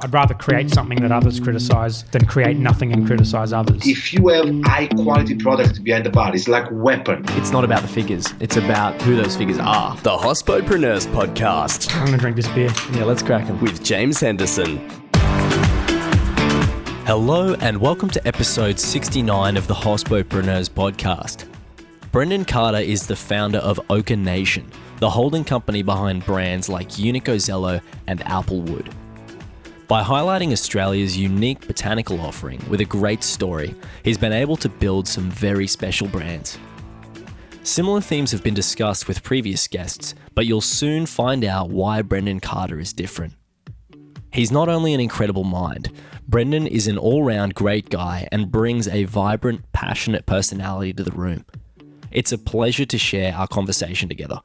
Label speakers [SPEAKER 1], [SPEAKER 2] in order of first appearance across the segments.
[SPEAKER 1] I'd rather create something that others criticise than create nothing and criticise others.
[SPEAKER 2] If you have high quality product behind the bar, it's like a weapon.
[SPEAKER 3] It's not about the figures, it's about who those figures are.
[SPEAKER 4] The Hospodpreneurs Podcast.
[SPEAKER 1] I'm going to drink this beer.
[SPEAKER 3] Yeah, let's crack 'em.
[SPEAKER 4] With James Henderson.
[SPEAKER 5] Hello and welcome to episode 69 of the Hospodpreneurs Podcast. Brendan Carter is the founder of Ochre Nation, the holding company behind brands like Unico Zelo and Applewood. By highlighting Australia's unique botanical offering with a great story, he's been able to build some very special brands. Similar themes have been discussed with previous guests, but you'll soon find out why Brendan Carter is different. He's not only an incredible mind, Brendan is an all-round great guy and brings a vibrant, passionate personality to the room. It's a pleasure to share our conversation together.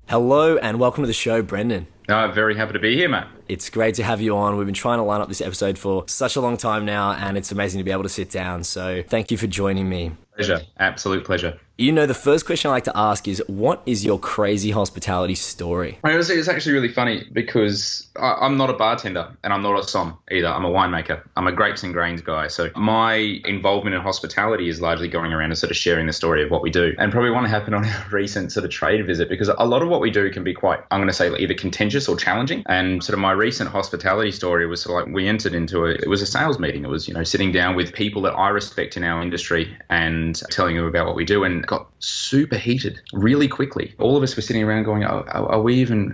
[SPEAKER 3] Hello and welcome to the show, Brendan.
[SPEAKER 6] Very happy to be here, mate.
[SPEAKER 3] It's great to have you on. We've been trying to line up this episode for such a long time now, and it's amazing to be able to sit down. So thank you for joining me.
[SPEAKER 6] Pleasure. Absolute pleasure.
[SPEAKER 3] You know, the first question I like to ask is, what is your crazy hospitality story?
[SPEAKER 6] It's actually really funny because I'm not a bartender and I'm not a som either. I'm a winemaker. I'm a grapes and grains guy. So my involvement in hospitality is largely going around and sort of sharing the story of what we do. And probably one happened on a recent sort of trade visit because a lot of what we do can be quite, I'm going to say, either contentious or challenging. And sort of my recent hospitality story was sort of like we entered into it was a sales meeting. It was, sitting down with people that I respect in our industry and telling them about what we do, and got super heated really quickly. All of us were sitting around going,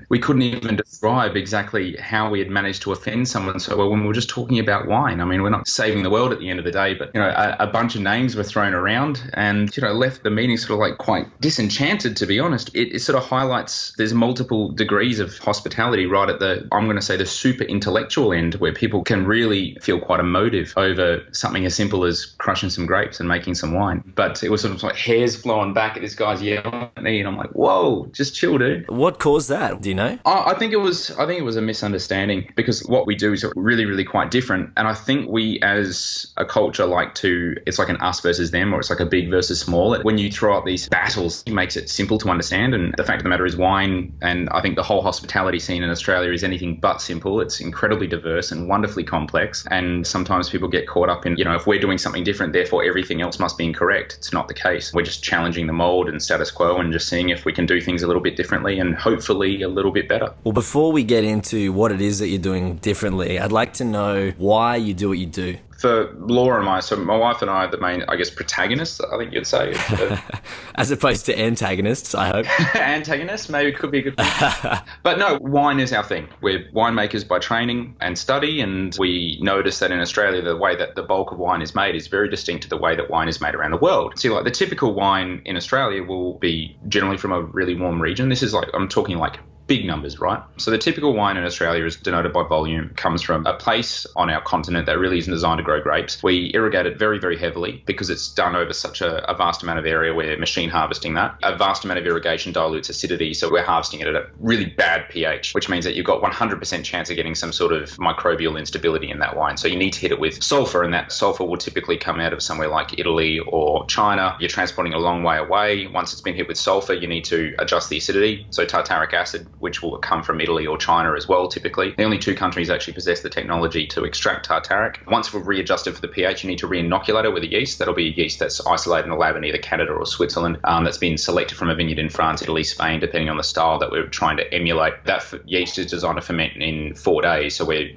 [SPEAKER 6] we couldn't even describe exactly how we had managed to offend someone so well when we were just talking about wine. I mean, we're not saving the world at the end of the day, but, a bunch of names were thrown around and, left the meeting sort of like quite disenchanted, to be honest. It sort of highlights there's multiple degrees of hospitality right at the, I'm going to say, the super intellectual end where people can really feel quite emotive over something as simple as crushing some grapes and making some wine. But it was sort of like hairs flowing back at this guy's yelling at me, and I'm like, whoa, just chill, dude.
[SPEAKER 3] What caused that? Do you know?
[SPEAKER 6] I think it was a misunderstanding because what we do is really, really quite different. And I think we as a culture it's like an us versus them, or it's like a big versus small. When you throw up these battles, it makes it simple to understand. And the fact of the matter is wine, and I think the whole hospitality scene in Australia is anything but simple. It's incredibly diverse and wonderfully complex. And sometimes people get caught up in, if we're doing something different, therefore everything else must be incorrect. It's not the case. We're just challenging the mold and status quo and just seeing if we can do things a little bit differently and hopefully a little bit better.
[SPEAKER 3] Well, before we get into what it is that you're doing differently, I'd like to know why you do what you do.
[SPEAKER 6] For Laura and my wife and I are the main, protagonists, I think you'd say.
[SPEAKER 3] As opposed to antagonists, I hope.
[SPEAKER 6] Antagonists, maybe could be a good thing. But no, wine is our thing. We're winemakers by training and study, and we notice that in Australia, the way that the bulk of wine is made is very distinct to the way that wine is made around the world. See, the typical wine in Australia will be generally from a really warm region. This is I'm talking big numbers, right? So the typical wine in Australia is denoted by volume, comes from a place on our continent that really isn't designed to grow grapes. We irrigate it very, very heavily because it's done over such a vast amount of area. We're machine harvesting that. A vast amount of irrigation dilutes acidity, so we're harvesting it at a really bad pH, which means that you've got 100% chance of getting some sort of microbial instability in that wine. So you need to hit it with sulfur, and that sulfur will typically come out of somewhere like Italy or China. You're transporting a long way away. Once it's been hit with sulfur, you need to adjust the acidity. So tartaric acid, which will come from Italy or China as well, typically. The only two countries actually possess the technology to extract tartaric. Once we've readjusted for the pH, you need to re-inoculate it with a yeast. That'll be a yeast that's isolated in a lab in either Canada or Switzerland, that's been selected from a vineyard in France, Italy, Spain, depending on the style that we're trying to emulate. That yeast is designed to ferment in 4 days. So we're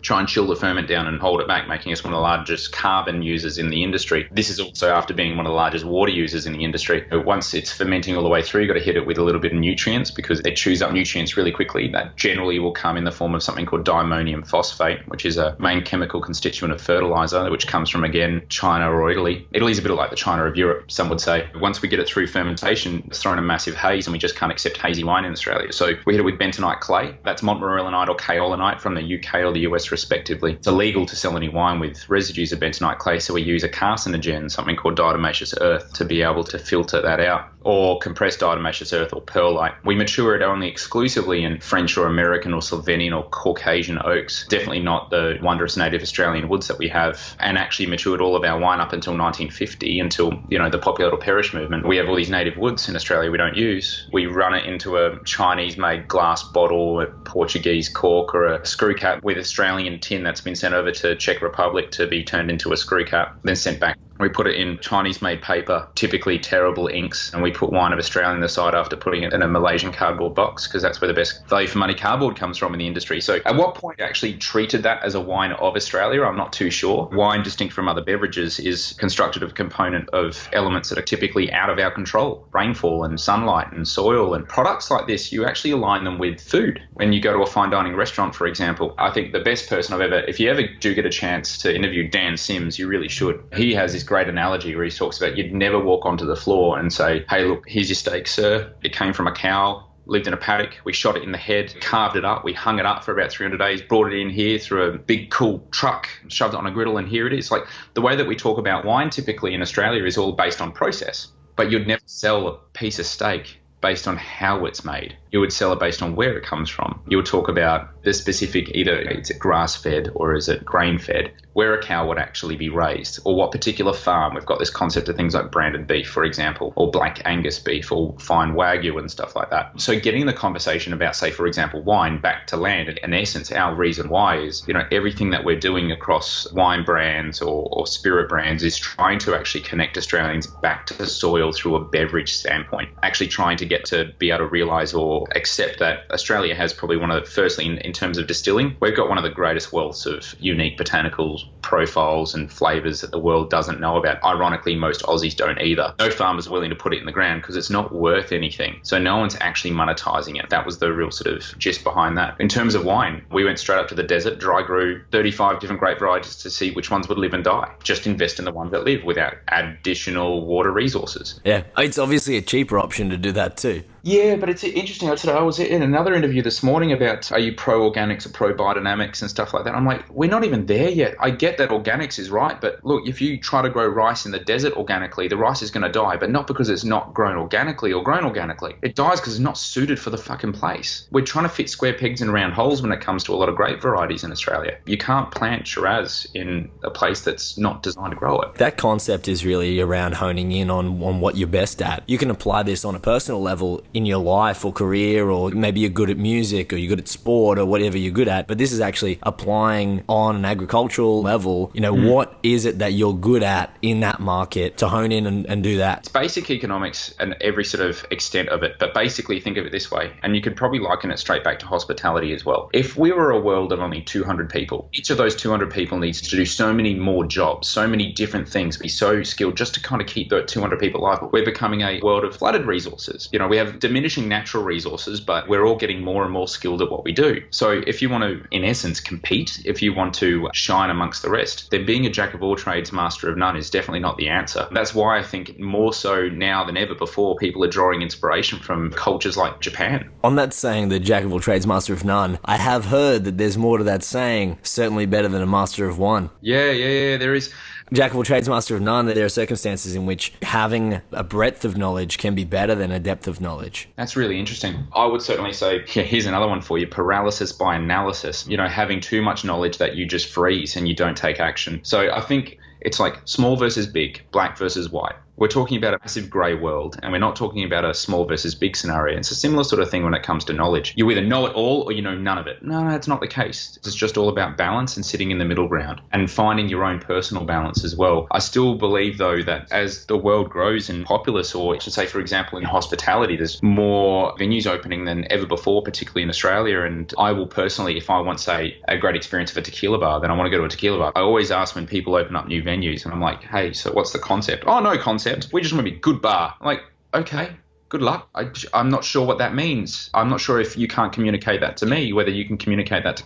[SPEAKER 6] try and chill the ferment down and hold it back, making us one of the largest carbon users in the industry. This is also after being one of the largest water users in the industry. Once it's fermenting all the way through, you've got to hit it with a little bit of nutrients because it chews up nutrients really quickly. That generally will come in the form of something called diammonium phosphate, which is a main chemical constituent of fertilizer, which comes from, again, China or Italy. Italy's a bit like the China of Europe, some would say. Once we get it through fermentation, it's thrown a massive haze, and we just can't accept hazy wine in Australia. So we hit it with bentonite clay. That's montmorillonite or kaolinite from the UK or the US respectively. It's illegal to sell any wine with residues of bentonite clay, so we use a carcinogen, something called diatomaceous earth, to be able to filter that out. or compressed diatomaceous earth or perlite. We mature it only exclusively in French or American or Slovenian or Caucasian oaks, definitely not the wondrous native Australian woods that we have, and actually matured all of our wine up until 1950, until, the popular or perish movement. We have all these native woods in Australia we don't use. We run it into a Chinese-made glass bottle, a Portuguese cork, or a screw cap with Australian tin that's been sent over to Czech Republic to be turned into a screw cap, then sent back. We put it in Chinese-made paper, typically terrible inks, and we put wine of Australia on the side after putting it in a Malaysian cardboard box, because that's where the best value for money cardboard comes from in the industry. So at what point we actually treated that as a wine of Australia, I'm not too sure. Wine, distinct from other beverages, is constructed of a component of elements that are typically out of our control. Rainfall and sunlight and soil, and products like this, you actually align them with food. When you go to a fine dining restaurant, for example, I think the best person if you ever do get a chance to interview Dan Sims, you really should. He has this great analogy where he talks about you'd never walk onto the floor and say, hey, look, here's your steak, sir. It came from a cow, lived in a paddock. We shot it in the head, carved it up. We hung it up for about 300 days, brought it in here through a big, cool truck, shoved it on a griddle, and here it is. Like, the way that we talk about wine typically in Australia is all based on process. But you'd never sell a piece of steak based on how it's made. You would sell it based on where it comes from. You would talk about the specific, either is it grass-fed or is it grain-fed, where a cow would actually be raised, or what particular farm. We've got this concept of things like branded beef, for example, or black Angus beef, or fine Wagyu and stuff like that. So getting the conversation about, say, for example, wine back to land, in essence, our reason why is, everything that we're doing across wine brands or spirit brands is trying to actually connect Australians back to the soil through a beverage standpoint, actually trying to get to be able to realise or accept that Australia has probably one of the, firstly, in terms of distilling, we've got one of the greatest wealths of unique botanical profiles and flavours that the world doesn't know about. Ironically, most Aussies don't either. No farmer's willing to put it in the ground because it's not worth anything. So no one's actually monetising it. That was the real sort of gist behind that. In terms of wine, we went straight up to the desert, dry grew 35 different grape varieties to see which ones would live and die. Just invest in the ones that live without additional water resources.
[SPEAKER 3] Yeah, it's obviously a cheaper option to do that too.
[SPEAKER 6] Yeah, but it's interesting. I was in another interview this morning about, are you pro-organics or pro-biodynamics and stuff like that. I'm like, we're not even there yet. I get that organics is right, but look, if you try to grow rice in the desert organically, the rice is going to die, but not because it's not grown organically or grown organically. It dies because it's not suited for the fucking place. We're trying to fit square pegs in round holes when it comes to a lot of grape varieties in Australia. You can't plant Shiraz in a place that's not designed to grow it.
[SPEAKER 3] That concept is really around honing in on what you're best at. You can apply this on a personal level in your life or career, or maybe you're good at music or you're good at sport or whatever you're good at, but this is actually applying on an agricultural level. What is it that you're good at in that market to hone in and do that?
[SPEAKER 6] It's basic economics and every sort of extent of it, but basically think of it this way, and you could probably liken it straight back to hospitality as well. If we were a world of only 200 people, each of those 200 people needs to do so many more jobs, so many different things, be so skilled just to kind of keep the 200 people alive. We're becoming a world of flooded resources. We have diminishing natural resources, but we're all getting more and more skilled at what we do. So if you want to, in essence, compete, if you want to shine amongst the rest, then being a jack of all trades, master of none is definitely not the answer. That's why I think more so now than ever before, people are drawing inspiration from cultures like Japan.
[SPEAKER 3] On that saying, the jack of all trades, master of none, I have heard that there's more to that saying, certainly better than a master of one.
[SPEAKER 6] Yeah, there is.
[SPEAKER 3] Jack of all trades, master of none, that there are circumstances in which having a breadth of knowledge can be better than a depth of knowledge.
[SPEAKER 6] That's really interesting. I would certainly say, here's another one for you, paralysis by analysis. Having too much knowledge that you just freeze and you don't take action. So I think it's like small versus big, black versus white. We're talking about a massive grey world, and we're not talking about a small versus big scenario. It's a similar sort of thing when it comes to knowledge. You either know it all or you know none of it. No, that's not the case. It's just all about balance and sitting in the middle ground and finding your own personal balance as well. I still believe, though, that as the world grows in populace, or I should say, for example, in hospitality, there's more venues opening than ever before, particularly in Australia. And I will personally, if I want, say, a great experience of a tequila bar, then I want to go to a tequila bar. I always ask when people open up new venues, and I'm like, hey, so what's the concept? Oh, no concept. We just want to be a good bar. I'm like, okay, good luck. I'm not sure what that means. I'm not sure if you can't communicate that to me, whether you can communicate that to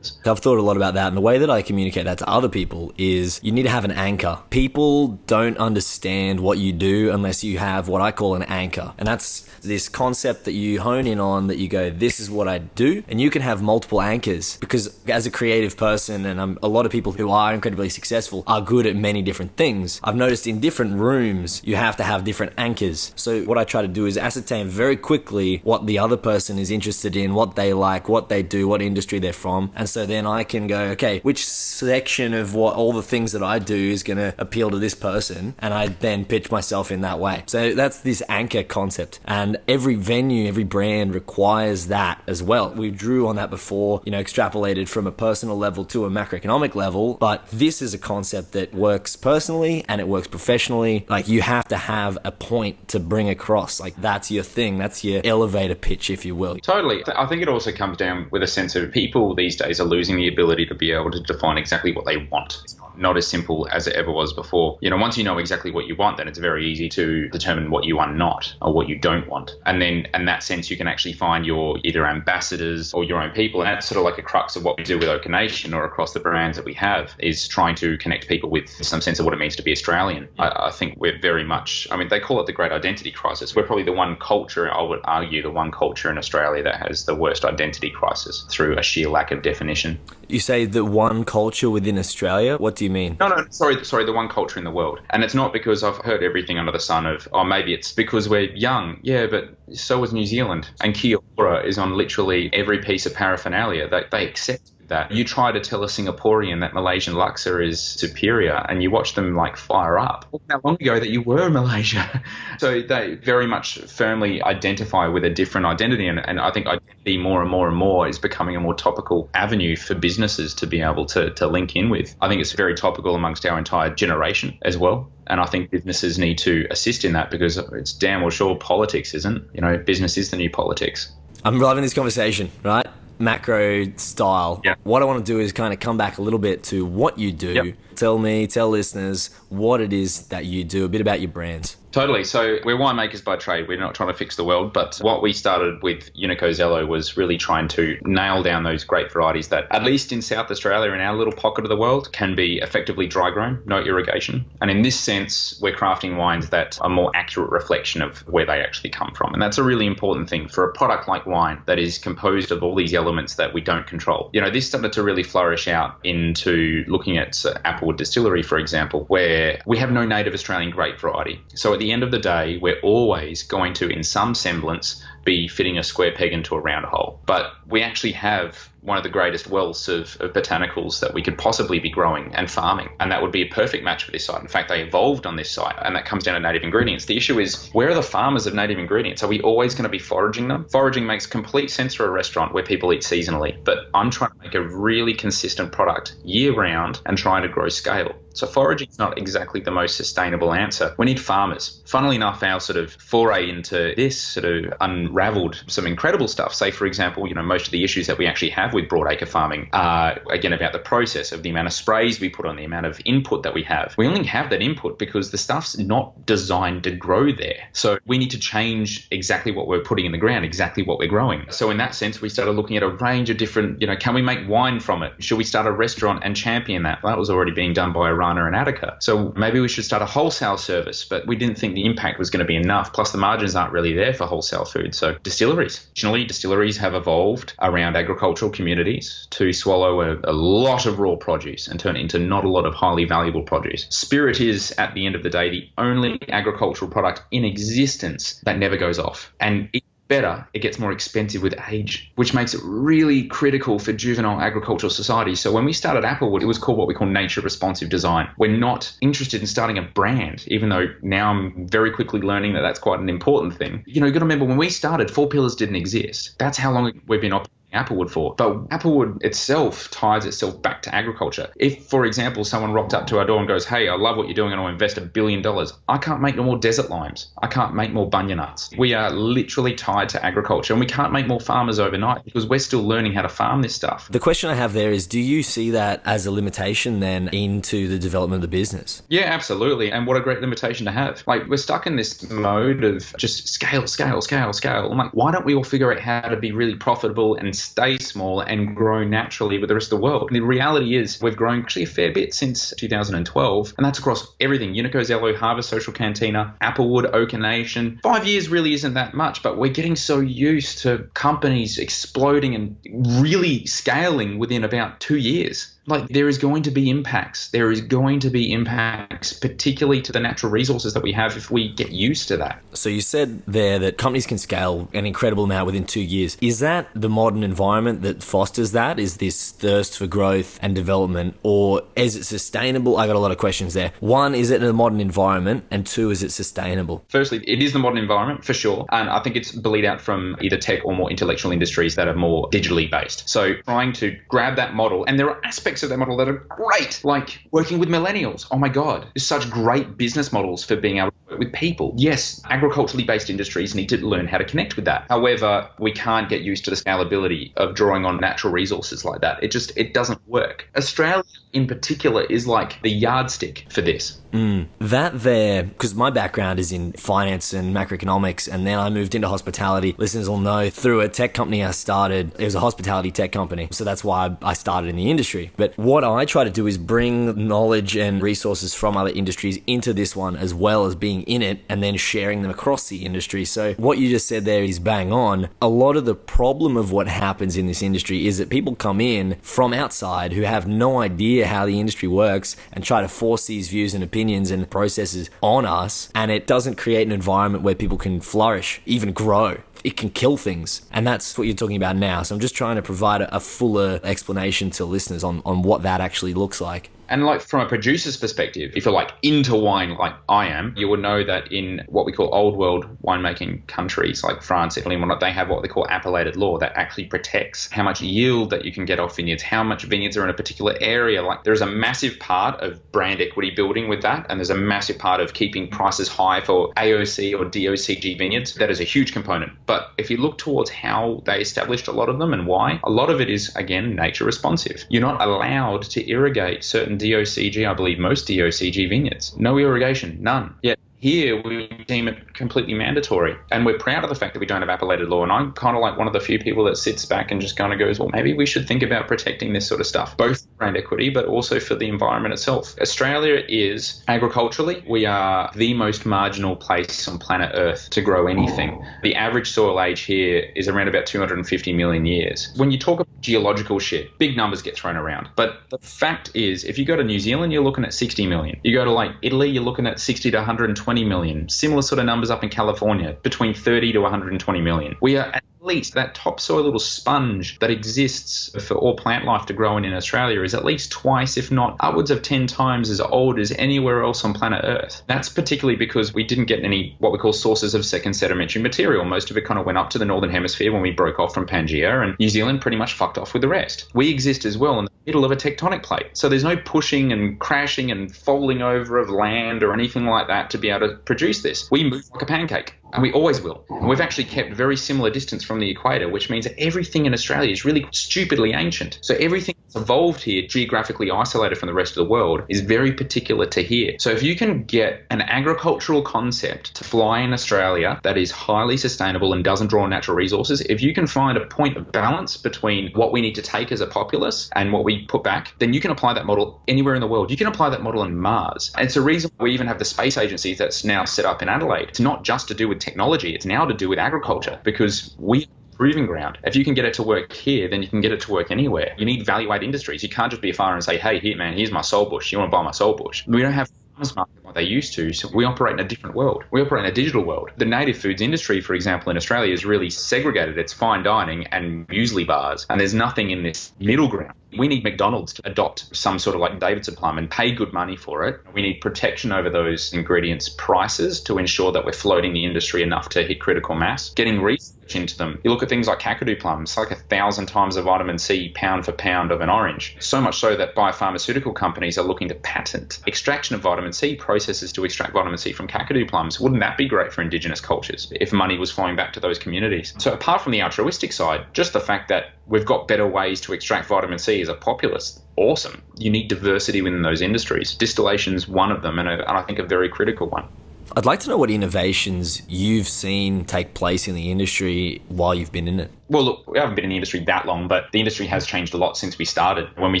[SPEAKER 3] I've thought a lot about that, and the way that I communicate that to other people is you need to have an anchor. People don't understand what you do unless you have what I call an anchor, and that's this concept that you hone in on, that you go, this is what I do, and you can have multiple anchors, because as a creative person, and a lot of people who are incredibly successful are good at many different things. I've noticed in different rooms you have to have different anchors. So what I try to do is ascertain very quickly what the other person is interested in, what they like, what they do, what industry they're from, and so then I can go, okay, which section of what all the things that I do is going to appeal to this person, and I then pitch myself in that way. So that's this anchor concept, and every venue, every brand requires that as well. We drew on that before, extrapolated from a personal level to a macroeconomic level, but this is a concept that works personally and it works professionally. Like, you have to have a point to bring across. Like, that's your thing, that's your elevator pitch, if you will.
[SPEAKER 6] Totally. I think it also comes down with a sense of people these days are losing the ability to be able to define exactly what they want. It's not as simple as it ever was before. Once you know exactly what you want, then it's very easy to determine what you are not or what you don't want. And then in that sense, you can actually find your either ambassadors or your own people. And that's sort of like a crux of what we do with Ochre Nation or across the brands that we have, is trying to connect people with some sense of what it means to be Australian. I think we're very much, they call it the great identity crisis. We're probably the one culture, I would argue, the one culture in Australia that has the worst identity crisis through a sheer lack of definition.
[SPEAKER 3] You say the one culture within Australia? What do you mean?
[SPEAKER 6] No, sorry, the one culture in the world. And it's not because I've heard everything under the sun of, maybe it's because we're young. Yeah, but so was New Zealand. And Kia ora is on literally every piece of paraphernalia. They accept that. You try to tell a Singaporean that Malaysian laksa is superior, and you watch them fire up. It wasn't that long ago that you were Malaysia. So they very much firmly identify with a different identity, and I think identity more and more is becoming a more topical avenue for businesses to be able to link in with. I think it's very topical amongst our entire generation as well. And I think businesses need to assist in that, because it's damn well sure politics isn't. Business is the new politics.
[SPEAKER 3] I'm loving this conversation, right? Macro style.
[SPEAKER 6] Yeah.
[SPEAKER 3] What I want to do is kind of come back a little bit to what you do.
[SPEAKER 6] Yep.
[SPEAKER 3] Tell listeners what it is that you do, a bit about your brands.
[SPEAKER 6] Totally. So we're winemakers by trade. We're not trying to fix the world, but what we started with Unico Zelo was really trying to nail down those great varieties that, at least in South Australia, in our little pocket of the world, can be effectively dry grown, no irrigation. And in this sense, we're crafting wines that are a more accurate reflection of where they actually come from. And that's a really important thing for a product like wine that is composed of all these elements that we don't control. This started to really flourish out into looking at Applewood Distillery, for example, where we have no native Australian grape variety. So at the end of the day, we're always going to, in some semblance, be fitting a square peg into a round hole. But we actually have one of the greatest wealths of botanicals that we could possibly be growing and farming. And that would be a perfect match for this site. In fact, they evolved on this site, and that comes down to native ingredients. The issue is, where are the farmers of native ingredients? Are we always going to be foraging them? Foraging makes complete sense for a restaurant where people eat seasonally, but I'm trying to make a really consistent product year round and trying to grow scale. So foraging is not exactly the most sustainable answer. We need farmers. Funnily enough, our sort of foray into this sort of unraveled some incredible stuff. Say, for example, most of the issues that we actually have with broadacre farming are, again, about the process of the amount of sprays we put on, the amount of input that we have. We only have that input because the stuff's not designed to grow there. So we need to change exactly what we're putting in the ground, exactly what we're growing. So in that sense, we started looking at a range of different, can we make wine from it? Should we start a restaurant and champion that? Well, that was already being done by Rana and Attica. So maybe we should start a wholesale service, but we didn't think the impact was going to be enough. Plus the margins aren't really there for wholesale food. So distilleries. Traditionally, distilleries have evolved around agricultural communities to swallow a lot of raw produce and turn it into not a lot of highly valuable produce. Spirit is, at the end of the day, the only agricultural product in existence that never goes off. And better, it gets more expensive with age, which makes it really critical for juvenile agricultural society. So when we started Applewood, it was called what we call nature responsive design. We're not interested in starting a brand, even though now I'm very quickly learning that that's quite an important thing. You've got to remember, when we started, 4 Pillars didn't exist. That's how long we've been operating Applewood for. But Applewood itself ties itself back to agriculture. If, for example, someone rocked up to our door and goes, hey, I love what you're doing and I'll invest $1 billion, I can't make no more desert limes. I can't make more bunya nuts. We are literally tied to agriculture, and we can't make more farmers overnight because we're still learning how to farm this stuff.
[SPEAKER 3] The question I have there is, do you see that as a limitation then into the development of the business?
[SPEAKER 6] Yeah, absolutely. And what a great limitation to have. We're stuck in this mode of just scale. I'm like, why don't we all figure out how to be really profitable and stay small and grow naturally with the rest of the world. And the reality is we've grown actually a fair bit since 2012, and that's across everything. Unico Zelo, Harvest Social Cantina, Applewood, Ochre Nation. 5 years really isn't that much, but we're getting so used to companies exploding and really scaling within about 2 years. Like, there is going to be impacts. There is going to be impacts, particularly to the natural resources that we have if we get used to that.
[SPEAKER 3] So you said there that companies can scale an incredible amount within 2 years. Is that the modern environment that fosters that? Is this thirst for growth and development, or is it sustainable? I got a lot of questions there. One, is it a modern environment? And two, is it sustainable?
[SPEAKER 6] Firstly, it is the modern environment for sure. And I think it's bleed out from either tech or more intellectual industries that are more digitally based. So trying to grab that model, and there are aspects of that model that are great, like working with millennials. Oh my God, there's such great business models for being able to work with people. Yes, agriculturally based industries need to learn how to connect with that. However, we can't get used to the scalability of drawing on natural resources like that. It doesn't work. Australia in particular is like the yardstick for this.
[SPEAKER 3] That there, because my background is in finance and macroeconomics, and then I moved into hospitality. Listeners will know through a tech company I started, it was a hospitality tech company. So that's why I started in the industry. But what I try to do is bring knowledge and resources from other industries into this one, as well as being in it and then sharing them across the industry. So what you just said there is bang on. A lot of the problem of what happens in this industry is that people come in from outside who have no idea how the industry works and try to force these views and opinions and processes on us, and it doesn't create an environment where people can flourish, even grow. It can kill things, and that's what you're talking about now. So I'm just trying to provide a fuller explanation to listeners on what that actually looks like.
[SPEAKER 6] And like from a producer's perspective, if you're like into wine like I am, you would know that in what we call old world winemaking countries like France, Italy, and whatnot, they have what they call appellated law that actually protects how much yield that you can get off vineyards, how much vineyards are in a particular area. Like, there's a massive part of brand equity building with that, and there's a massive part of keeping prices high for AOC or DOCG vineyards. That is a huge component. But if you look towards how they established a lot of them and why, a lot of it is, again, nature responsive. You're not allowed to irrigate certain DOCG, I believe most DOCG vineyards. No irrigation, none. Yet here we deem it completely mandatory, and we're proud of the fact that we don't have appellated law. And I'm kind of like one of the few people that sits back and just kind of goes, well, maybe we should think about protecting this sort of stuff, both for brand equity but also for the environment itself. Australia is, agriculturally, we are the most marginal place on planet Earth to grow anything. The average soil age here is around about 250 million years. When you talk about geological shit, big numbers get thrown around. But the fact is, if you go to New Zealand, you're looking at 60 million. You go to like Italy, you're looking at 60 to 120 million. Similar sort of numbers up in California, between 30 to 120 million. We are at least, that topsoil little sponge that exists for all plant life to grow in Australia is at least twice, if not upwards of 10 times as old as anywhere else on planet Earth. That's particularly because we didn't get any what we call sources of second sedimentary material. Most of it kind of went up to the Northern Hemisphere when we broke off from Pangaea, and New Zealand pretty much fucked off with the rest. We exist as well in the middle of a tectonic plate. So there's no pushing and crashing and folding over of land or anything like that to be able to produce this. We move like a pancake. And we always will. And we've actually kept very similar distance from the equator, which means that everything in Australia is really stupidly ancient. So everything that's evolved here, geographically isolated from the rest of the world, is very particular to here. So if you can get an agricultural concept to fly in Australia that is highly sustainable and doesn't draw on natural resources, if you can find a point of balance between what we need to take as a populace and what we put back, then you can apply that model anywhere in the world. You can apply that model on Mars. And it's a reason we even have the space agency that's now set up in Adelaide. It's not just to do with technology, it's now to do with agriculture, because we proving ground. If you can get it to work here, then you can get it to work anywhere. You need value-add industries. You can't just be a farmer and say, hey, here, man, here's my soul bush. You want to buy my soul bush? We don't have farmers market like they used to, so we operate in a different world. We operate in a digital world. The native foods industry, for example, in Australia is really segregated. It's fine dining and muesli bars, and there's nothing in this middle ground. We need McDonald's to adopt some sort of like Davidson plum and pay good money for it. We need protection over those ingredients' prices to ensure that we're floating the industry enough to hit critical mass. Getting research into them. You look at things like Kakadu plums, like 1,000 times the vitamin C pound for pound of an orange. So much so that biopharmaceutical companies are looking to patent extraction of vitamin C, processes to extract vitamin C from Kakadu plums. Wouldn't that be great for indigenous cultures if money was flowing back to those communities? So apart from the altruistic side, just the fact that we've got better ways to extract vitamin C as a populace, awesome. You need diversity within those industries. Distillation's one of them, and I think a very critical one.
[SPEAKER 3] I'd like to know what innovations you've seen take place in the industry while you've been in it.
[SPEAKER 6] Well, look, we haven't been in the industry that long, but the industry has changed a lot since we started. When we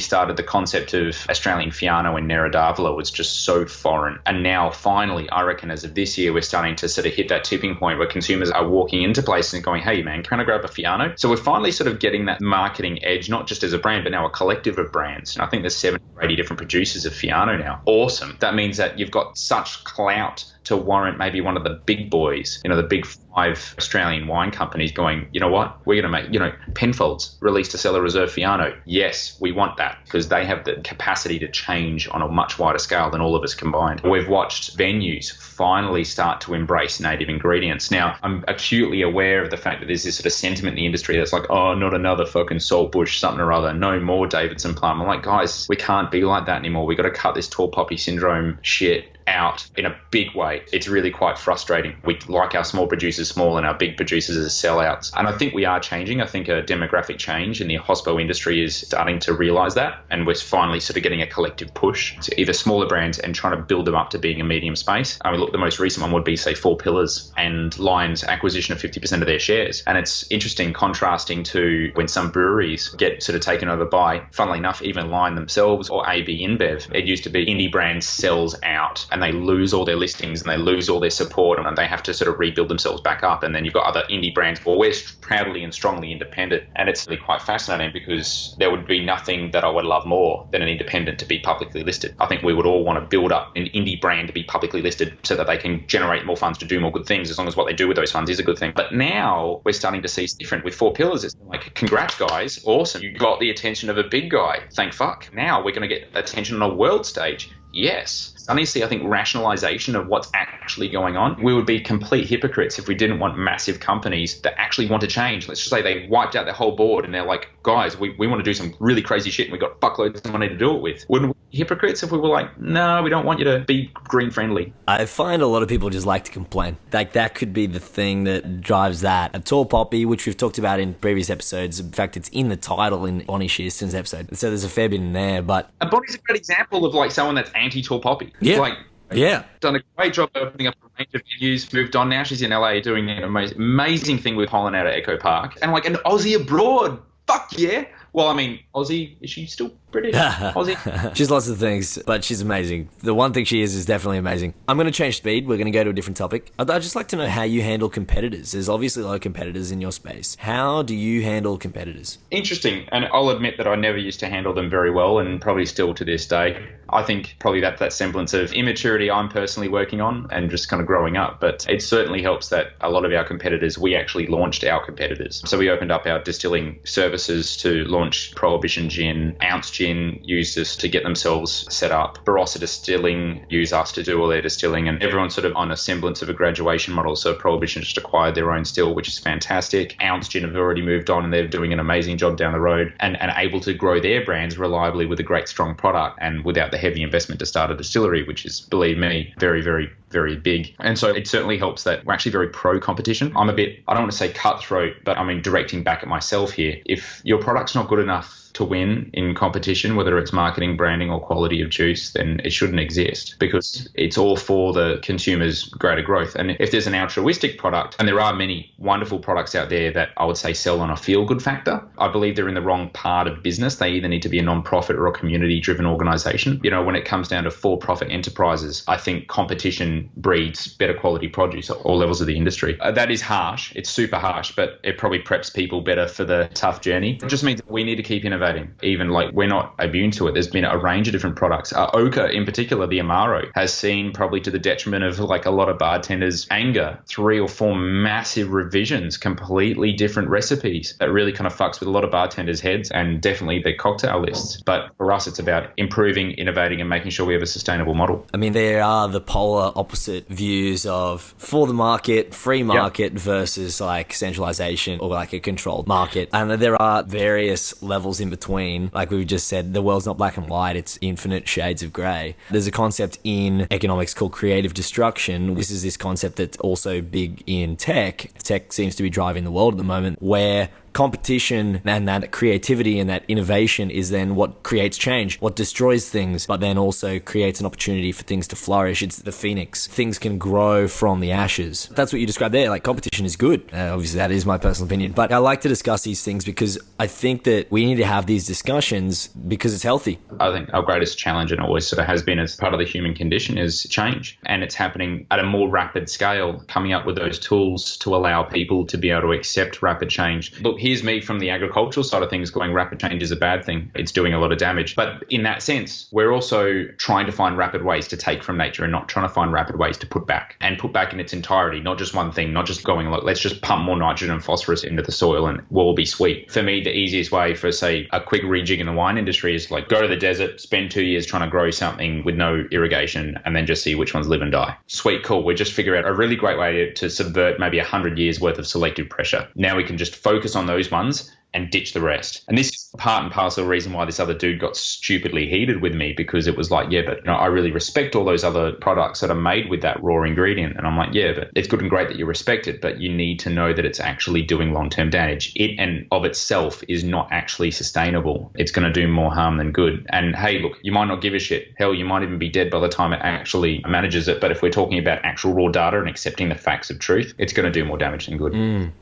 [SPEAKER 6] started, the concept of Australian Fiano and Neradavila was just so foreign. And now, finally, I reckon as of this year, we're starting to sort of hit that tipping point where consumers are walking into places and going, hey, man, can I grab a Fiano? So we're finally sort of getting that marketing edge, not just as a brand, but now a collective of brands. And I think there's 70 or 80 different producers of Fiano now. Awesome. That means that you've got such clout to warrant maybe one of the big boys, the big 5 Australian wine companies going, you know what, we're going to make, Penfolds released a Cellar Reserve Fiano. Yes, we want that because they have the capacity to change on a much wider scale than all of us combined. We've watched venues finally start to embrace native ingredients. Now, I'm acutely aware of the fact that there's this sort of sentiment in the industry that's like, oh, not another fucking saltbush, something or other. No more Davidson Plum. I'm like, guys, we can't be like that anymore. We got to cut this tall poppy syndrome shit out in a big way. It's really quite frustrating. We like our small producers small and our big producers as sellouts. And I think we are changing. I think a demographic change in the hospo industry is starting to realize that. And we're finally sort of getting a collective push to either smaller brands and trying to build them up to being a medium space. I mean, look, the most recent one would be, say, Four Pillars and Lion's acquisition of 50% of their shares. And it's interesting contrasting to when some breweries get sort of taken over by, funnily enough, even Lion themselves or AB InBev. It used to be indie brands sells out and they lose all their listings and they lose all their support and they have to sort of rebuild themselves back up. And then you've got other indie brands, well, we're proudly and strongly independent. And it's really quite fascinating because there would be nothing that I would love more than an independent to be publicly listed. I think we would all want to build up an indie brand to be publicly listed so that they can generate more funds to do more good things as long as what they do with those funds is a good thing. But now we're starting to see it's different with Four Pillars. It's like, congrats, guys. Awesome. You got the attention of a big guy. Thank fuck. Now we're going to get attention on a world stage. Yes. Starting to see, I think, rationalization of what's actually going on. We would be complete hypocrites if we didn't want massive companies that actually want to change. Let's just say they wiped out their whole board and they're like, guys, we want to do some really crazy shit and we've got buckloads of money to do it with. Wouldn't we be hypocrites if we were like, no, we don't want you to be green friendly?
[SPEAKER 3] I find a lot of people just like to complain. Like, that could be the thing that drives that. A tall poppy, which we've talked about in previous episodes. In fact, it's in the title in Bonnie Shearston's episode. So there's a fair bit in there, but...
[SPEAKER 6] And Bonnie's a great example of like someone that's anti-tall poppy.
[SPEAKER 3] Yeah.
[SPEAKER 6] Done a great job opening up a range of venues, moved on. Now she's in LA doing an amazing thing with Holland out at Echo Park. And like an Aussie abroad. Fuck yeah. Well, I mean, Aussie, is she still British? Aussie?
[SPEAKER 3] She's lots of things, but she's amazing. The one thing she is definitely amazing. I'm going to change speed. We're going to go to a different topic. I'd just like to know how you handle competitors. There's obviously a lot of competitors in your space. How do you handle competitors?
[SPEAKER 6] Interesting. And I'll admit that I never used to handle them very well and probably still to this day. I think probably that semblance of immaturity I'm personally working on and just kind of growing up. But it certainly helps that a lot of our competitors, we actually launched our competitors. So we opened up our distilling services to launch Prohibition Gin, Ounce Gin used us to get themselves set up. Barossa Distilling used us to do all their distilling, and everyone's sort of on a semblance of a graduation model. So Prohibition just acquired their own still, which is fantastic. Ounce Gin have already moved on and they're doing an amazing job down the road and able to grow their brands reliably with a great strong product and without the heavy investment to start a distillery, which is, believe me, very, very, very big. And so it certainly helps that we're actually very pro-competition. I'm a bit, I don't want to say cutthroat, but I mean directing back at myself here. If your product's not good enough to win in competition, whether it's marketing, branding or quality of juice, then it shouldn't exist because it's all for the consumer's greater growth. And if there's an altruistic product, and there are many wonderful products out there that I would say sell on a feel-good factor, I believe they're in the wrong part of business. They either need to be a non-profit or a community-driven organization. You know, when it comes down to for-profit enterprises, I think competition breeds better quality produce at all levels of the industry. That is harsh. It's super harsh, but it probably preps people better for the tough journey. It just means we need to keep innovating. Even like we're not immune to it. There's been a range of different products. Ochre in particular, the Amaro, has seen probably to the detriment of like a lot of bartenders' anger, 3 or 4 massive revisions, completely different recipes that really kind of fucks with a lot of bartenders' heads and definitely their cocktail lists. But for us, it's about improving, innovating and making sure we have a sustainable model.
[SPEAKER 3] I mean, there are the polar opposite views of for the market, free market versus like centralization or like a controlled market. And there are various levels in between. Like we've just said, the world's not black and white, it's infinite shades of grey. There's a concept in economics called creative destruction. This is this concept that's also big in tech. Tech seems to be driving the world at the moment, where competition and that creativity and that innovation is then what creates change, what destroys things, but then also creates an opportunity for things to flourish. It's the phoenix. Things can grow from the ashes. That's what you described there. Like, competition is good. Obviously, that is my personal opinion. But I like to discuss these things because I think that we need to have these discussions because it's healthy.
[SPEAKER 6] I think our greatest challenge, and always sort of has been as part of the human condition, is change. And it's happening at a more rapid scale, coming up with those tools to allow people to be able to accept rapid change. Look, here's me from the agricultural side of things going, rapid change is a bad thing. It's doing a lot of damage. But in that sense, we're also trying to find rapid ways to take from nature and not trying to find rapid ways to put back, and put back in its entirety, not just one thing, not just going, look, let's just pump more nitrogen and phosphorus into the soil and we'll all be sweet. For me, the easiest way for, say, a quick rejig in the wine industry is like, go to the desert, spend 2 years trying to grow something with no irrigation, and then just see which ones live and die. Sweet, cool. We just figure out a really great way to subvert maybe 100 years worth of selective pressure. Now we can just focus on those ones and ditch the rest. And this is part and parcel of the reason why this other dude got stupidly heated with me, because it was like, yeah, but I really respect all those other products that are made with that raw ingredient. And I'm like, yeah, but it's good and great that you respect it, but you need to know that it's actually doing long-term damage. It and of itself is not actually sustainable. It's going to do more harm than good. And hey, look, you might not give a shit. Hell, you might even be dead by the time it actually manages it. But if we're talking about actual raw data and accepting the facts of truth, it's going to do more damage than good.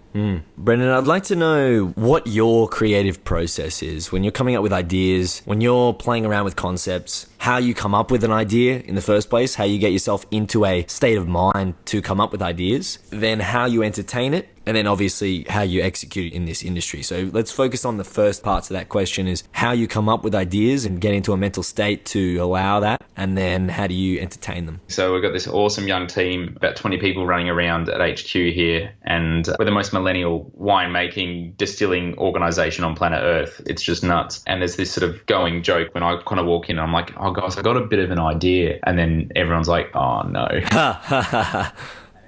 [SPEAKER 3] Brendan, I'd like to know what your creative process is when you're coming up with ideas, when you're playing around with concepts, how you come up with an idea in the first place, how you get yourself into a state of mind to come up with ideas, then how you entertain it, and then obviously how you execute it in this industry. So let's focus on the first parts of that question, is how you come up with ideas and get into a mental state to allow that, and then how do you entertain them?
[SPEAKER 6] So we've got this awesome young team, about 20 people running around at HQ here, and we're the most millennial winemaking, distilling organization on planet Earth. It's just nuts. And there's this sort of going joke when I kind of walk in and I'm like, oh guys, I got a bit of an idea. And then everyone's like, oh no.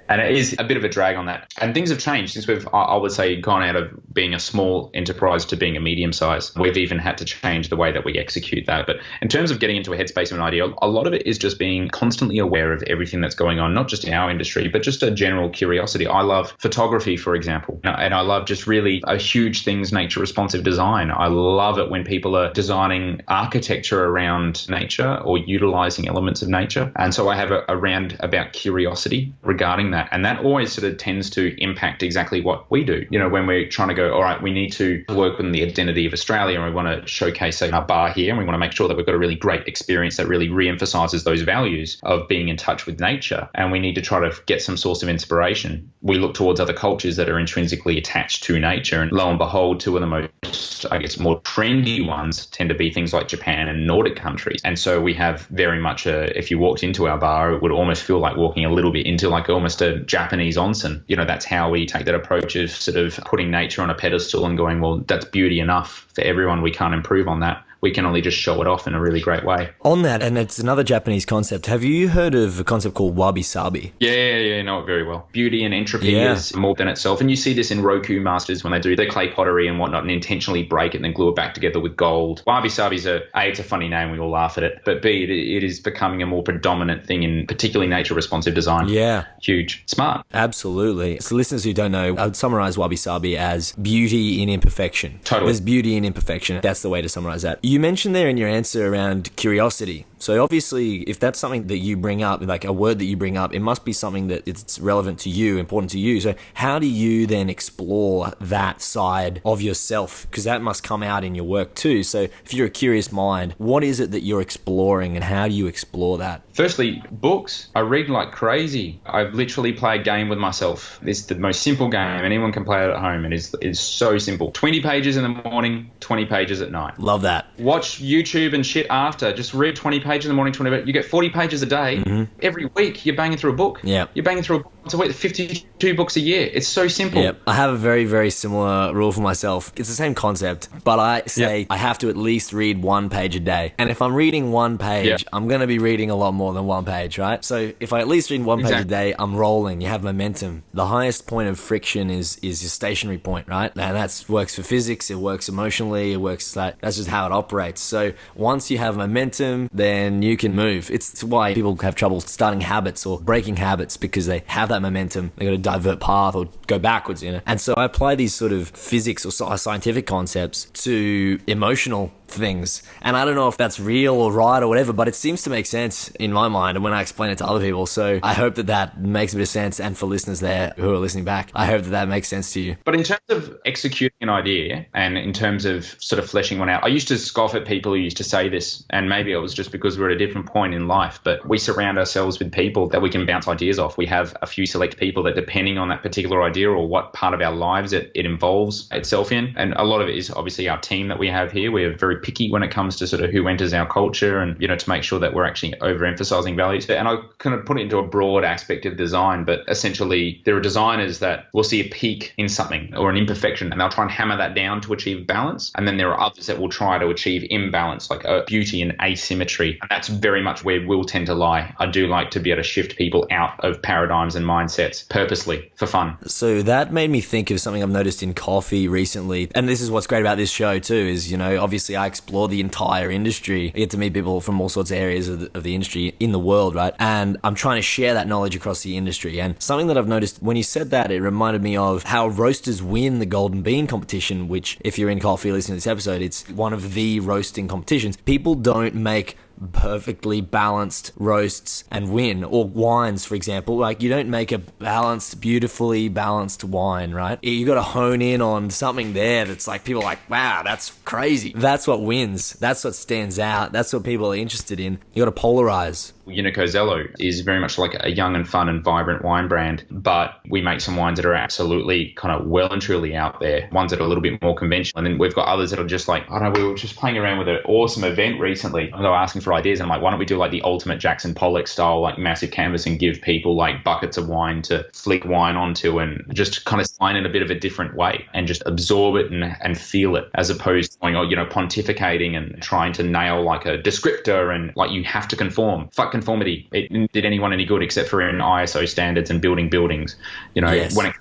[SPEAKER 6] And it is a bit of a drag on that. And things have changed since we've, I would say, gone out of being a small enterprise to being a medium size. We've even had to change the way that we execute that. But in terms of getting into a headspace of an idea, a lot of it is just being constantly aware of everything that's going on, not just in our industry, but just a general curiosity. I love photography, for example, and I love just really a huge things, nature responsive design. I love it when people are designing architecture around nature or utilizing elements of nature. And so I have a round about curiosity regarding that. And that always sort of tends to impact exactly what we do. You know, when we're trying to go, all right, we need to work on the identity of Australia and we want to showcase, say, our bar here, and we want to make sure that we've got a really great experience that really re-emphasizes those values of being in touch with nature. And we need to try to get some source of inspiration. We look towards other cultures that are intrinsically attached to nature. And lo and behold, two of the most, I guess, more trendy ones tend to be things like Japan and Nordic countries. And so we have very much if you walked into our bar, it would almost feel like walking a little bit into like almost a Japanese onsen. You know, that's how we take that approach of sort of putting nature on a pedestal and going, well, that's beauty enough for everyone. We can't improve on that. We can only just show it off in a really great way.
[SPEAKER 3] On that, and it's another Japanese concept, have you heard of a concept called wabi-sabi?
[SPEAKER 6] Yeah, I know it very well. Beauty and entropy is more than itself. And you see this in Roku masters when they do their clay pottery and whatnot and intentionally break it and then glue it back together with gold. Wabi-sabi's it's a funny name, we all laugh at it, but B, it is becoming a more predominant thing in particularly nature responsive design.
[SPEAKER 3] Yeah.
[SPEAKER 6] Huge. Smart.
[SPEAKER 3] Absolutely. So listeners who don't know, I would summarize wabi-sabi as beauty in imperfection.
[SPEAKER 6] Totally.
[SPEAKER 3] There's beauty in imperfection. That's the way to summarize that. You mentioned there in your answer around curiosity. So obviously, if that's something that you bring up, like a word that you bring up, it must be something that it's relevant to you, important to you. So how do you then explore that side of yourself? Because that must come out in your work too. So if you're a curious mind, what is it that you're exploring and how do you explore that?
[SPEAKER 6] Firstly, books. I read like crazy. I literally play a game with myself. It's the most simple game. Anyone can play it at home. It is so simple. 20 pages in the morning, 20 pages at night.
[SPEAKER 3] Love that.
[SPEAKER 6] Watch YouTube and shit after. Just read 20 pages in the morning, 20 pages. You get 40 pages a day. Mm-hmm. Every week, you're banging through a book.
[SPEAKER 3] Yeah.
[SPEAKER 6] You're banging through a book. It's a week, 52 books a year. It's so simple.
[SPEAKER 3] Yeah. I have a very, very similar rule for myself. It's the same concept, but I say I have to at least read 1 page a day. And if I'm reading 1 page, I'm going to be reading a lot more than 1 page, right? So if I at least read 1 page a day, I'm rolling. You have momentum. The highest point of friction is your stationary point, right? And that works for physics. It works emotionally. It works that's just how it operates. So once you have momentum, then you can move. It's why people have trouble starting habits or breaking habits, because they have that momentum. They got to divert path or go backwards, you know. And so I apply these sort of physics or scientific concepts to emotional things. And I don't know if that's real or right or whatever, but it seems to make sense in my mind and when I explain it to other people. So I hope that that makes a bit of sense. And for listeners there who are listening back, I hope that that makes sense to you.
[SPEAKER 6] But in terms of executing an idea and in terms of sort of fleshing one out, I used to scoff at people who used to say this, and maybe it was just because we're at a different point in life, but we surround ourselves with people that we can bounce ideas off. We have a few select people that, depending on that particular idea or what part of our lives it involves itself in, and a lot of it is obviously our team that we have here. We're very picky when it comes to sort of who enters our culture and, you know, to make sure that we're actually overemphasizing values. And I kind of put it into a broad aspect of design, but essentially there are designers that will see a peak in something or an imperfection and they'll try and hammer that down to achieve balance. And then there are others that will try to achieve imbalance, like a beauty and asymmetry. And that's very much where we'll tend to lie. I do like to be able to shift people out of paradigms and mindsets purposely for fun.
[SPEAKER 3] So that made me think of something I've noticed in coffee recently. And this is what's great about this show too, is, you know, obviously I explore the entire industry. I get to meet people from all sorts of areas of the industry in the world, right? And I'm trying to share that knowledge across the industry. And something that I've noticed when you said that, it reminded me of how roasters win the Golden Bean competition, which if you're in coffee listening to this episode, it's one of the roasting competitions. People don't make perfectly balanced roasts and win, or wines, for example. Like, you don't make a balanced, beautifully balanced wine, right? You got to hone in on something there that's like, people are like, wow, that's crazy. That's what wins. That's what stands out. That's what people are interested in. You got to polarize.
[SPEAKER 6] Unico Zelo is very much like a young and fun and vibrant wine brand, but we make some wines that are absolutely kind of well and truly out there, ones that are a little bit more conventional. And then we've got others that are just like, I don't know, we were just playing around with an awesome event recently. And they were asking for ideas, and I'm like, why don't we do like the ultimate Jackson Pollock style, like massive canvas, and give people like buckets of wine to flick wine onto and just kind of sign in a bit of a different way and just absorb it and feel it, as opposed to going, oh, you know, pontificating and trying to nail like a descriptor and like you have to conform. Fuck conformity. It didn't did anyone any good except for in ISO standards and building buildings. You know,
[SPEAKER 3] Yes.
[SPEAKER 6] when it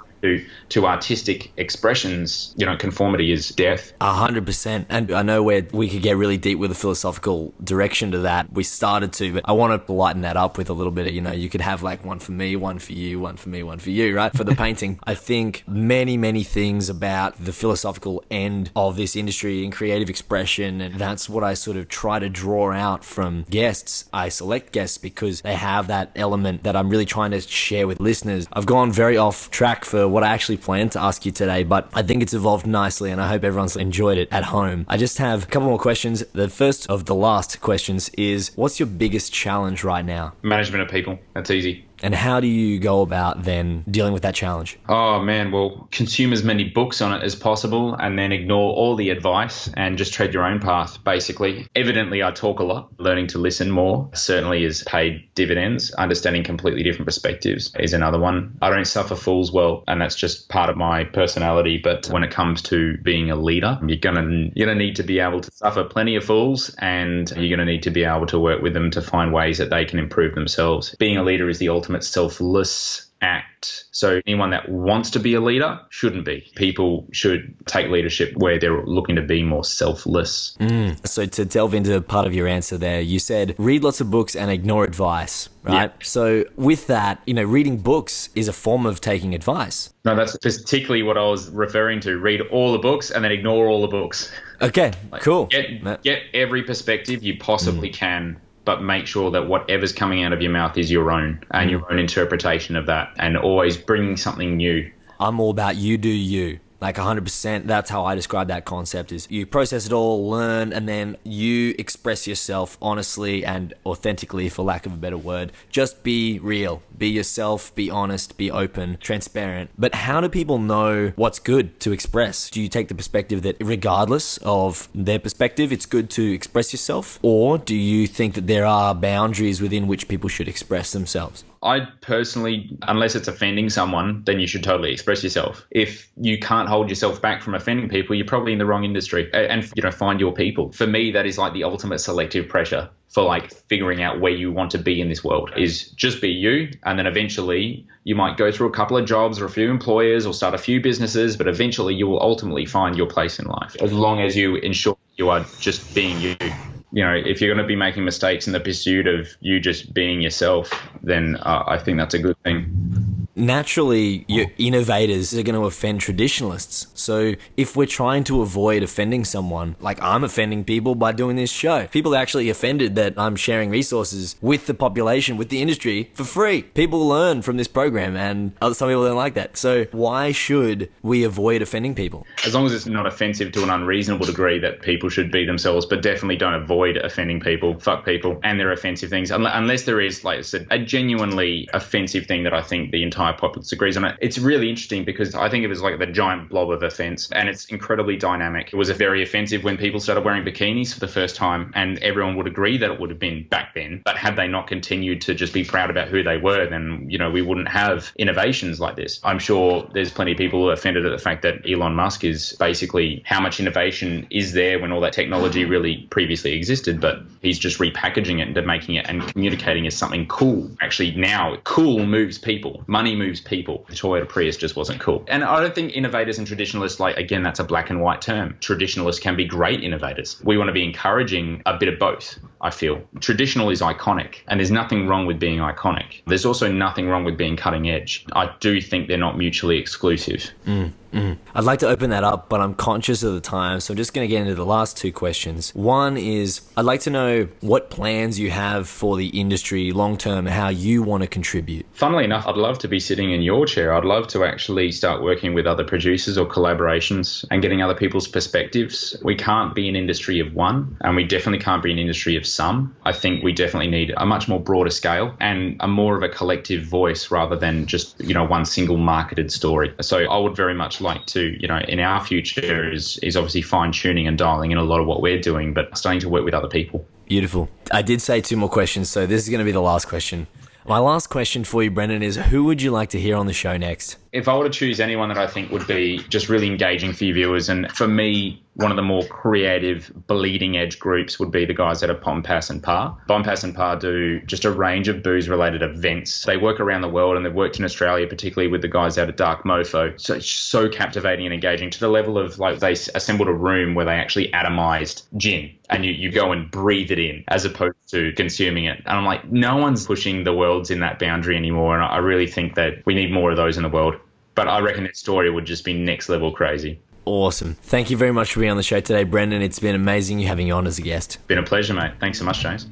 [SPEAKER 6] to artistic expressions, you know, conformity is death.
[SPEAKER 3] 100%. And I know where we could get really deep with a philosophical direction to that. We started to, but I want to lighten that up with a little bit of, you know, you could have like one for me, one for you, one for me, one for you, right? For the painting. I think many things about the philosophical end of this industry and creative expression. And that's what I sort of try to draw out from guests. I select guests because they have that element that I'm really trying to share with listeners. I've gone very off track for what I actually planned to ask you today, but I think it's evolved nicely and I hope everyone's enjoyed it at home. I just have a couple more questions. The first of the last questions is, what's your biggest challenge right now?
[SPEAKER 6] Management of people. That's easy.
[SPEAKER 3] And how do you go about then dealing with that challenge?
[SPEAKER 6] Oh man, well, consume as many books on it as possible and then ignore all the advice and just tread your own path, basically. Evidently, I talk a lot. Learning to listen more certainly has paid dividends. Understanding completely different perspectives is another one. I don't suffer fools well, and that's just part of my personality. But when it comes to being a leader, you're gonna need to be able to suffer plenty of fools, and you're gonna need to be able to work with them to find ways that they can improve themselves. Being a leader is the ultimate selfless act. So anyone that wants to be a leader shouldn't be. People should take leadership where they're looking to be more selfless.
[SPEAKER 3] So to delve into part of your answer there, you said read lots of books and ignore advice, right?
[SPEAKER 6] Yeah.
[SPEAKER 3] So with that, you know, reading books is a form of taking advice.
[SPEAKER 6] No, that's particularly what I was referring to. Read all the books and then ignore all the books.
[SPEAKER 3] Okay, cool.
[SPEAKER 6] Get every perspective you possibly can, but make sure that whatever's coming out of your mouth is your own and your own interpretation of that, and always bringing something new.
[SPEAKER 3] I'm all about you do you. Like 100%, that's how I describe that concept, is you process it all, learn, and then you express yourself honestly and authentically, for lack of a better word. Just be real, be yourself, be honest, be open, transparent. But how do people know what's good to express? Do you take the perspective that regardless of their perspective, it's good to express yourself? Or do you think that there are boundaries within which people should express themselves?
[SPEAKER 6] I personally, unless it's offending someone, then you should totally express yourself. If you can't hold yourself back from offending people, you're probably in the wrong industry. And, you know, find your people. For me, that is like the ultimate selective pressure for like figuring out where you want to be in this world, is just be you. And then eventually you might go through a couple of jobs or a few employers or start a few businesses, but eventually you will ultimately find your place in life, as long as you ensure you are just being you. You know, if you're going to be making mistakes in the pursuit of you just being yourself, then I think that's a good thing.
[SPEAKER 3] naturally your innovators are going to offend traditionalists. So if we're trying to avoid offending someone, like I'm offending people by doing this show, people are actually offended that I'm sharing resources with the population, with the industry for free. People learn from this program, and some people don't like that. So why should we avoid offending people?
[SPEAKER 6] As long as it's not offensive to an unreasonable degree that people should be themselves, but definitely don't avoid offending people, fuck people, and their offensive things. Unless there is, like I said, a genuinely offensive thing that I think the entire populace agrees on. It's really interesting because I think it was like the giant blob of offense, and it's incredibly dynamic. It was very offensive when people started wearing bikinis for the first time, and everyone would agree that it would have been back then. But had they not continued to just be proud about who they were, then, we wouldn't have innovations like this. I'm sure there's plenty of people who are offended at the fact that Elon Musk is basically how much innovation is there when all that technology really previously existed, but he's just repackaging it into making it and communicating as something cool. Actually, now cool moves people. Money moves people. The Toyota Prius just wasn't cool. And I don't think innovators and traditionalists, again, that's a black and white term. Traditionalists can be great innovators. We want to be encouraging a bit of both, I feel. Traditional is iconic, and there's nothing wrong with being iconic. There's also nothing wrong with being cutting edge. I do think they're not mutually exclusive.
[SPEAKER 3] I'd like to open that up, but I'm conscious of the time, so I'm just going to get into the last two questions. One is, I'd like to know what plans you have for the industry long-term, how you want to contribute.
[SPEAKER 6] Funnily enough, I'd love to be sitting in your chair. I'd love to actually start working with other producers or collaborations and getting other people's perspectives. We can't be an industry of one, and we definitely can't be an industry of some. I think we definitely need a much more broader scale and a more of a collective voice rather than just, one single marketed story. So I would very much like to, in our future is obviously fine tuning and dialing in a lot of what we're doing, but starting to work with other people.
[SPEAKER 3] Beautiful. I did say two more questions, so this is going to be the last question. My last question for you, Brendan, is who would you like to hear on the show next?
[SPEAKER 6] If I were to choose anyone that I think would be just really engaging for your viewers, and for me, one of the more creative, bleeding edge groups would be the guys at Bompas and Par. Bompas and Par do just a range of booze-related events. They work around the world, and they've worked in Australia, particularly with the guys out at Dark Mofo. So it's so captivating and engaging to the level of they assembled a room where they actually atomized gin, and you go and breathe it in as opposed to consuming it. And I'm like, no one's pushing the worlds in that boundary anymore, and I really think that we need more of those in the world. But I reckon that story would just be next level crazy.
[SPEAKER 3] Awesome. Thank you very much for being on the show today, Brendan. It's been amazing having you on as a guest.
[SPEAKER 6] Been a pleasure, mate. Thanks so much, James.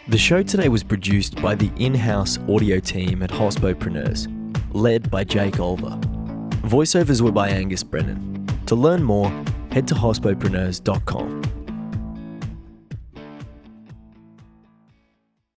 [SPEAKER 5] The show today was produced by the in-house audio team at Hospopreneurs, led by Jake Olver. Voiceovers were by Angus Brennan. To learn more, head to hospopreneurs.com.